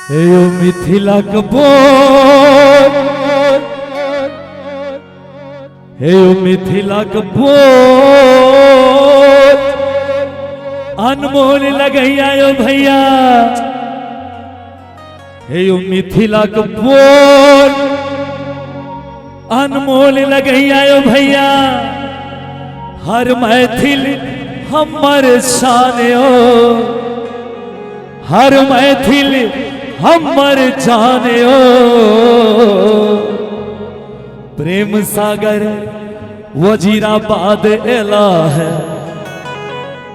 हे ओ मिथिला कपूर, हे ओ मिथिला कपूर, अनमोल लगैया यो भैया। हे ओ मिथिला कपूर, अनमोल लगैया यो भैया। हर मैथिल हमर शान हो, हर मैथिल हमर जान हो। प्रेम सागर वजीराबाद एला है,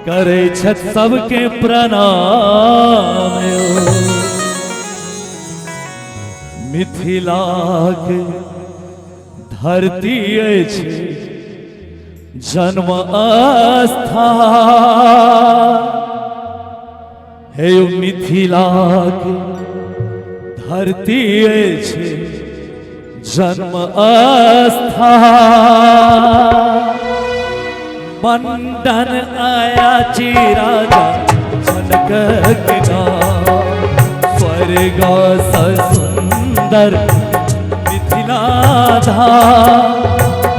करे छत सबके प्रणाम हो। मिथिला के धरती अछि जन्म स्थान। हे मिथिला के धरती अछि जन्म स्थान। मंडन आया ची राजा जनक के गाँव, स्वर्ग स सुंदर मिथिला धाम।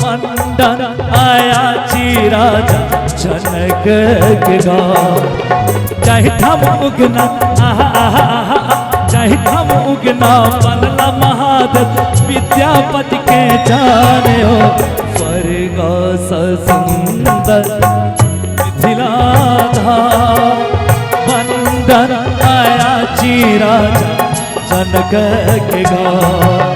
मंडन आया ची राजा जनक के गाँव। चाहे हम उगना चाहे हम उगना बनला महादेव, विद्यापति के जाने हो। स्वर्ग स सुंदर मिथिला धाम। मंडन आया ची राजा जनक के गाँव।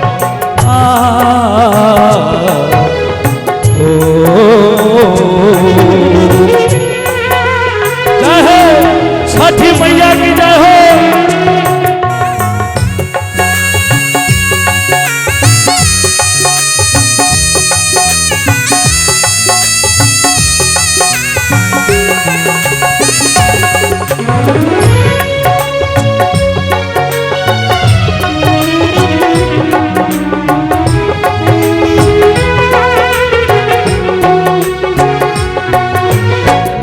जय हो छठी मैया की जय हो।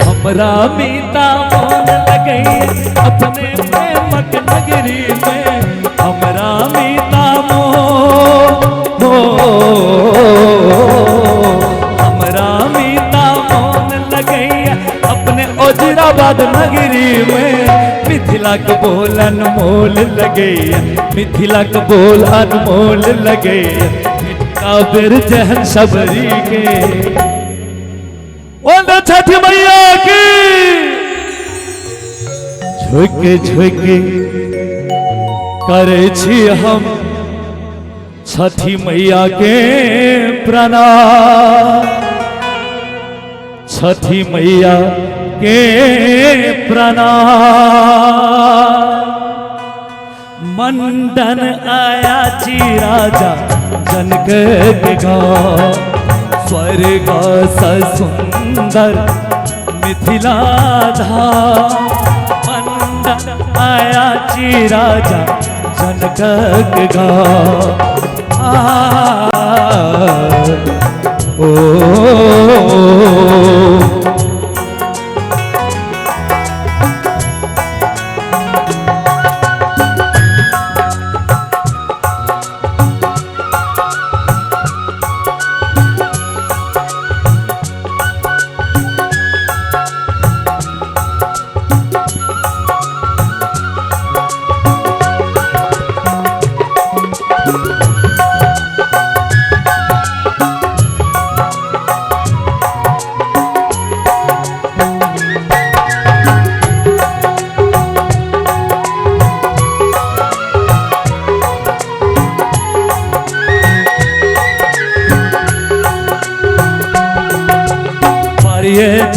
हमरा मीता मोन लगई अपने प्रेमक नगरी में। हमरा मीता मोन हमरा मीता मोन लगई अपने वजीराबाद नगरी में। मिथिला के बोल अनमोल लगई, मिथिला के बोल अनमोल लगई। काबिर जहन सबरी के छठी मैया की। झुके झुके करे छी हम छठी मैया के प्रणाम। छठी मैया के प्रणाम। मंडन आया ची राजा जनक के गाँव। स्वर्ग स सुंदर मिथिला धाम। मंडन आया ची राजा जनक के गाँव।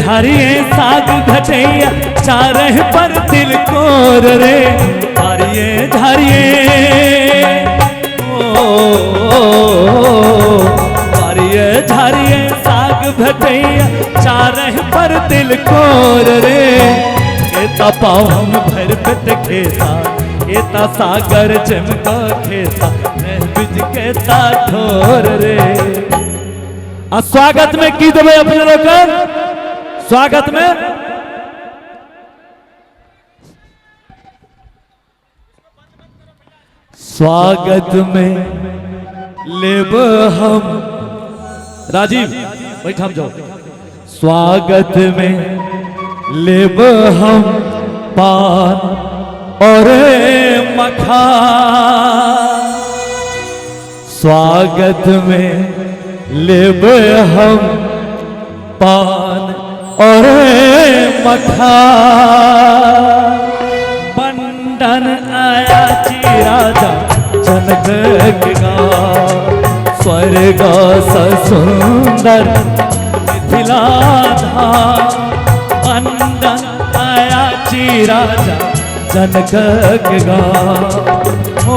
झारिये साग घटैया चारह पर दिल कोर रे। झारिये झारिये झारिये झारिये साग घटैया चारह पर दिल कोर रे। एता पाँव हम भर पेट खेता, एता सागर चमका खेता, बिज के ता ठोर रे। स्वागत में की देवे अपने लोग स्वागत में स्वागत में लेब हम, राजीव बैठ हम जाओ, स्वागत में लेब हम पान और मखान, स्वागत में लेब हम पान और मखान, बंधन आया राजा जनक के गाँव, स्वर्ग सुंदर मिथिला धाम, बंधन आया राजा जनक के गाँव, ओ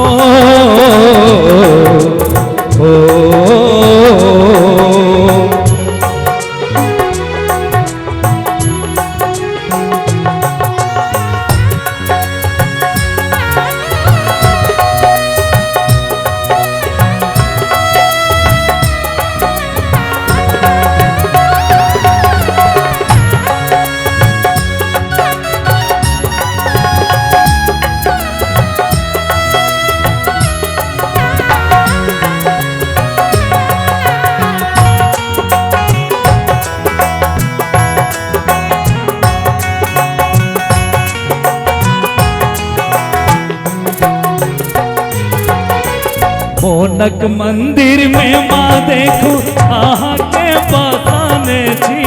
मोनक मंदिर में माँ देखो आहा के बसाने छी,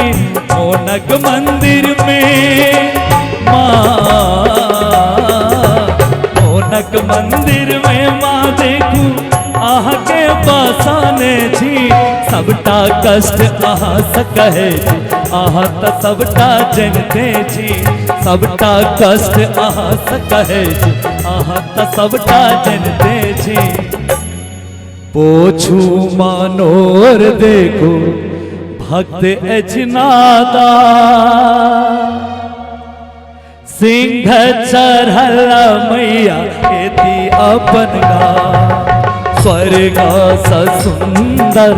मोनक मंदिर में माँ, मोनक मंदिर में माँ देखो आहा के बसाने छी, सबटा कष्ट आहा सकहे छी, आहा त सबटा जनते छी, सबटा कष्ट आहा सकहे छी, आहा त सबटा जनते छी, पोछू मानोर देखो भक्त अजनादा, सिंह चढ़ल मैया एती अपन गाँव, स्वर्ग सुंदर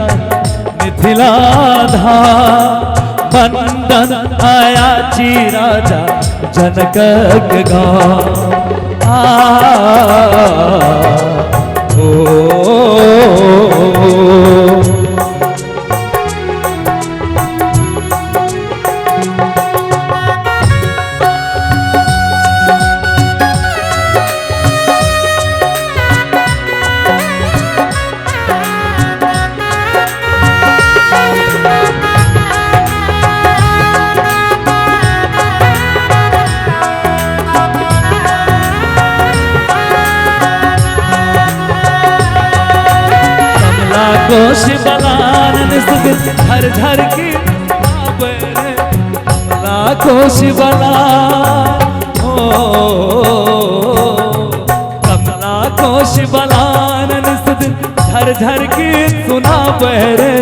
मिथिला धाम, बंधन आया राजा जनक के गाँव, ओ कोश बलान हर झर की कोश बलान, ओ कमला कोश बलान झर झर की सुना बहरे,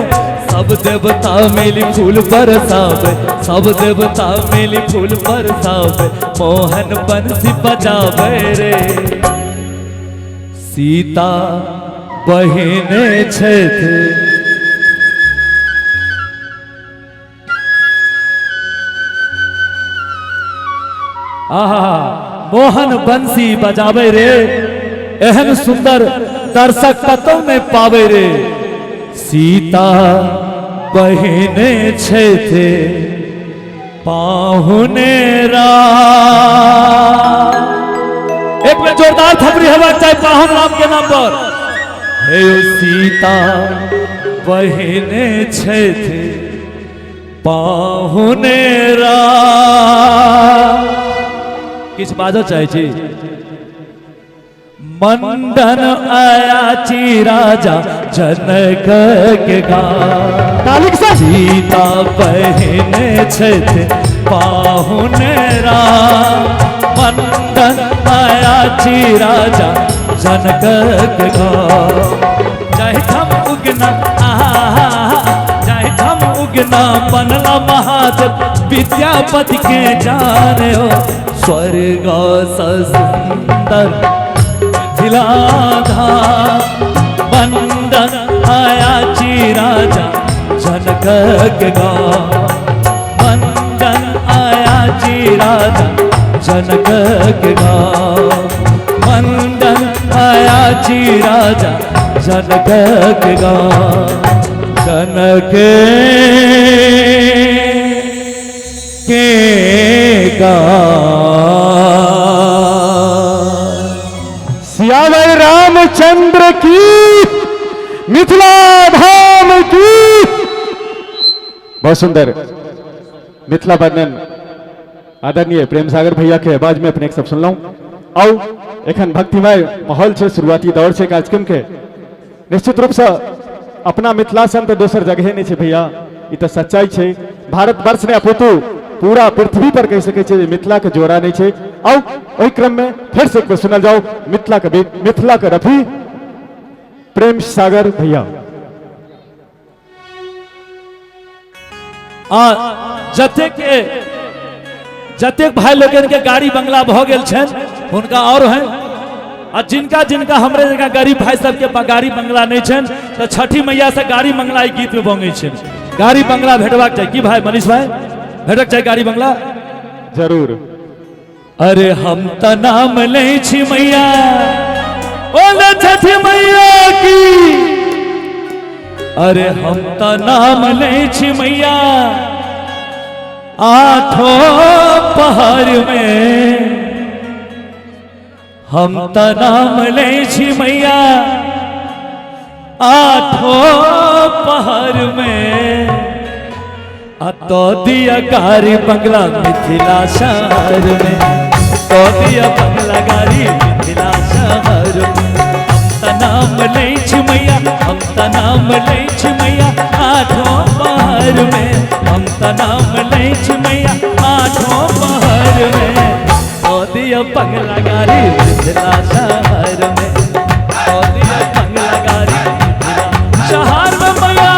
सब देवता मिली फूल बरसावे, सब देवता मिली फूल बरसावे, मोहन बंसी बजावे रे, सीता बहिने छथि, आहा मोहन बंसी बजावे रे, एहन सुंदर दर्शक कतौ में पावे रे, सीता बहिने छथि पाहुने राम, एक में जोरदार थपड़ी हेबाक चाही पाहुन राम के नाम पर, हे सीता बहिने छथि पाहुने राम, किछ बाजो चाहे छी, मंडन आया राजा जनक के गाँव, सीता बहिने छथि पाहुने राम, मंडन आया राजा जनक के गाँव, चाहे हम उगना चाहे हम उगना बनला महादेव विद्यापति के जाने हो, स्वर्ग सुंदर मिथिला धाम, बंधन आया राजा जनक के गाँव, बंधन आया राजा जनक के गाँव, बंधन आया जी राजा जनक के गाँव, जनक के सियावर रामचंद्र की, मिथिला धाम की। बहुत सुंदर मिथिला वर्णन आदरणीय प्रेम सागर भैया के आवाज में अपने एक सब सुन लाऊं। आओ एखन भक्तिमय माहौल से शुरुआती दौर से कार्यक्रम के निश्चित रूप से अपना मिथिला सन तो दोसर जगह नहीं है भैया, ये तो सच्चाई है। भारतवर्ष ने अपूतु पूरा पृथ्वी पर कह सके मिथिला के जोड़ा नहीं है। आओ वही क्रम में फिर से एक सुनल जाओ मिथिला का रफी प्रेम सागर भैया। जतेक भाई लोगन के गाड़ी बंगला भ गेल छन हुनका और हैं, आ जिनका जिनका हमरे जगह गरीब भाई सबके गाड़ी बंगला नहीं छन तो छठी मैया से गाड़ी बंगला ई गीत में बंगे छन। गाड़ी बंगला भेटबाक चाहिए की भाई मनीष भाई, भेटक चाहिए गाड़ी बंगला जरूर। अरे हम त नाम ले छी मैया बोले छठी मैया की, अरे हम त नाम ले छी मैया आठों पहर में, हम त नाम ले छी मैया आठों पहर में, तो दिया गाड़ी बंगला मिथिला शहर में, तो दिया बंगला गाड़ी मिथिला शहर में। हम त नाम ले छी मैया, हम त नाम ले छी मैया आठों पहर में, हम त नाम ले छी मैया आठों पहर में, तो दिया बंगला गाड़ी मिथिला शहर में, तो दिया बंगला गाड़ी मिथिला शहर में मैया।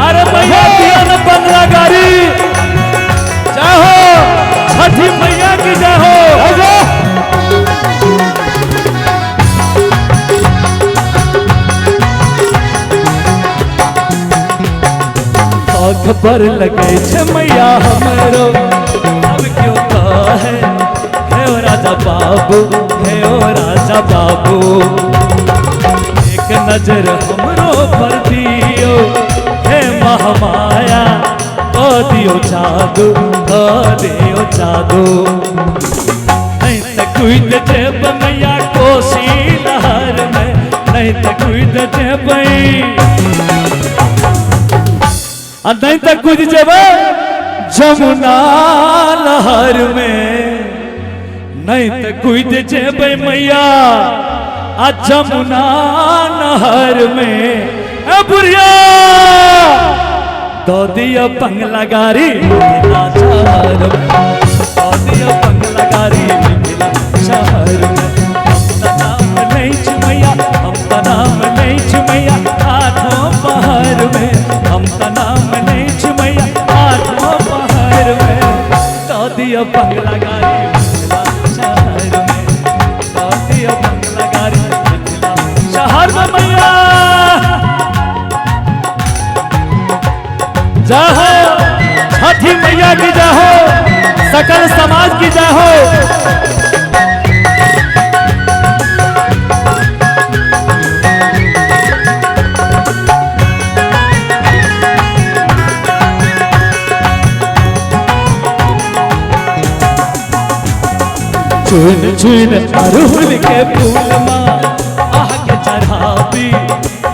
अरे मैया दिया न बंगला गाड़ी, जाहो छठी मैया की जाहो। खबर लगे छे मैया हमरो अब क्यों कहे, हे ओ राजा बाबू, हे ओ राजा बाबू, एक नजर हमरो पर दियो, हे महामाया ओ दियो जादू, ओ दियो जादू। नहीं तो कूद जेब मैया कोसी लहर में, नहीं तो कूद जेब, नहीं तो कूद जेब जमुना लहर में, नहीं तो कूद जेब मैया आ जमुना नहर में। ए बुढ़िया दो दिया बंगला गाड़ी मिथिला शहर में, दो दिया बंगला गाड़ी मिथिला शहर में। हम त नाम ले छी मैया, हम त नाम ले छी मैया आठों पहर में, हम त नाम ले छी मैया आठों पहर में, दो दिया बंगला गाड़ी मिथिला शहर में, दो दिया बंगला गाड़ी मिथिला शहर में मैया। जाहो छठी मैया की जाहो, सकल समाज की जाहो। चुन चुन अरहुल के फूल माँ आह के चढ़ावी,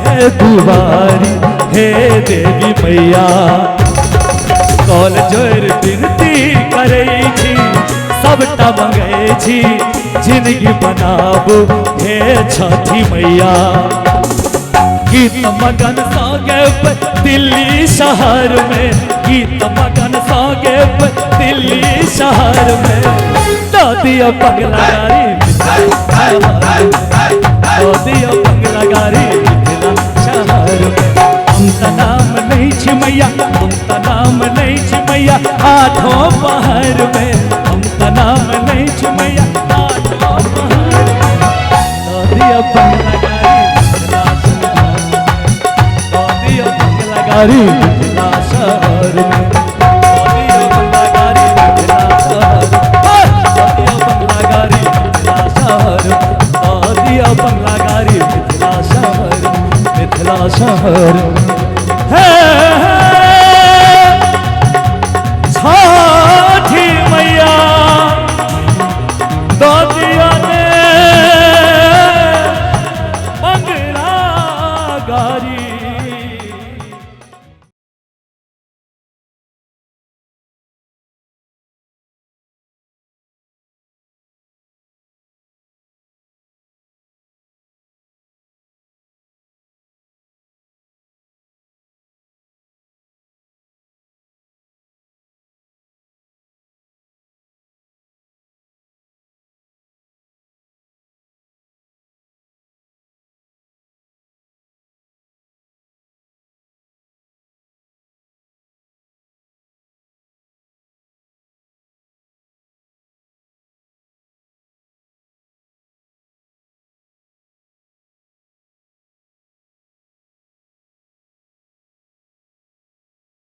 हे दुआरी हे देवी मैया, कौल जोर विनती करे छी सबटा मंगे छी, जिंदगी बनाबू हे छठी मैया। गीत मगन संगे दिल्ली शहर में, गीत मगन संगे दिल्ली शहर में, दो दिया बंगला गाड़ी दो दिया बंगला गाड़ी मिथिला शहर में। हम त नाम ले छी मैया, हम त नाम ले छी मैया आठों पहर में, हम त नाम ले छी मैया आठों पहर में, दो दिया बंगला गाड़ी मिथिला शहर में, दो दिया बंगला गाड़ी मिथिला शहर में, दो दिया बंगला गाड़ी मिथिला शहर में, दो दिया बंगला शहर